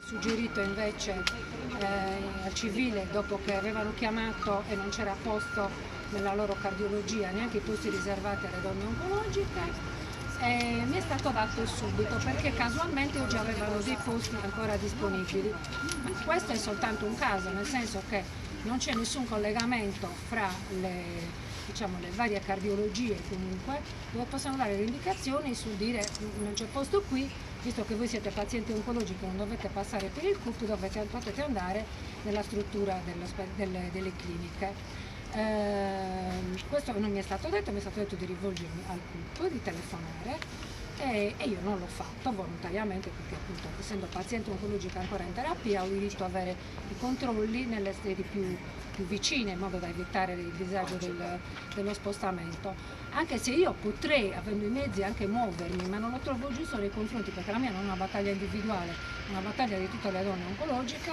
Suggerito invece al civile, dopo che avevano chiamato e non c'era posto nella loro cardiologia, neanche i posti riservati alle donne oncologiche, mi è stato dato subito perché casualmente oggi avevano dei posti ancora disponibili. Ma questo è soltanto un caso, nel senso che non c'è nessun collegamento fra le varie cardiologie comunque, dove possono dare le indicazioni sul dire non c'è posto qui, visto che voi siete pazienti oncologici, non dovete passare per il CUP, potete andare nella struttura delle cliniche. Questo non mi è stato detto, mi è stato detto di rivolgermi al CUP, di telefonare e io non l'ho fatto volontariamente perché appunto essendo paziente oncologica ancora in terapia ho diritto ad avere i controlli nelle sedi più vicine in modo da evitare il disagio dello spostamento, anche se io potrei, avendo i mezzi, anche muovermi, ma non lo trovo giusto nei confronti, perché la mia non è una battaglia individuale, è una battaglia di tutte le donne oncologiche.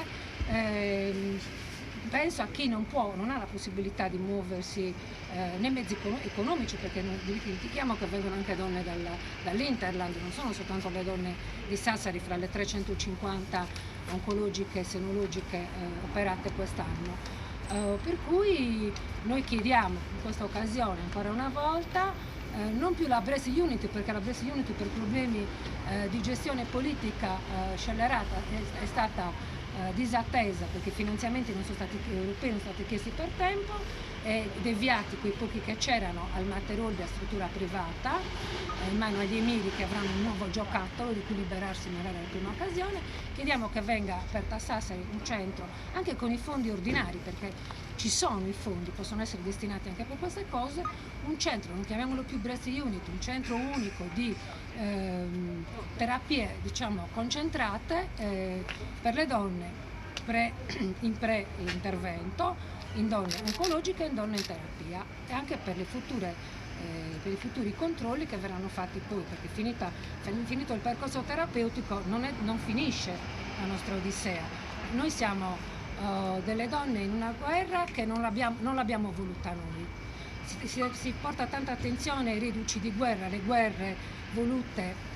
Penso a chi non ha la possibilità di muoversi nei mezzi economici, perché non dimentichiamo che vengono anche donne dall'Interland, non sono soltanto le donne di Sassari fra le 350 oncologiche e senologiche operate quest'anno. Per cui noi chiediamo in questa occasione ancora una volta non più la Breast Unity, perché la Breast Unity per problemi di gestione politica scellerata è stata disattesa, perché i finanziamenti europei non sono stati chiesti per tempo e deviati quei pochi che c'erano al Materoldi a struttura privata in mano agli emiri, che avranno un nuovo giocattolo di cui liberarsi magari alla prima occasione. Chiediamo che venga aperta a Sassari un centro anche con i fondi ordinari, perché ci sono i fondi, possono essere destinati anche per queste cose, un centro, non chiamiamolo più Breast Unit, un centro unico di terapie concentrate per le donne in pre-intervento, in donne oncologiche e in donne in terapia, e anche per i futuri controlli che verranno fatti poi, perché finito il percorso terapeutico non finisce la nostra odissea. Noi siamo delle donne in una guerra che non l'abbiamo voluta noi. Si porta tanta attenzione ai riduci di guerra, le guerre volute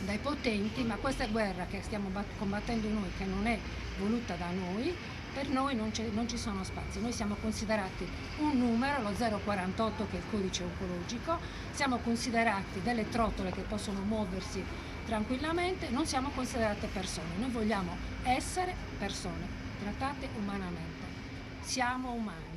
dai potenti, ma questa guerra che stiamo combattendo noi, che non è voluta da noi, per noi non ci sono spazi. Noi siamo considerati un numero, lo 048 che è il codice oncologico, siamo considerati delle trottole che possono muoversi tranquillamente, non siamo considerate persone. Noi vogliamo essere persone trattate umanamente, siamo umani.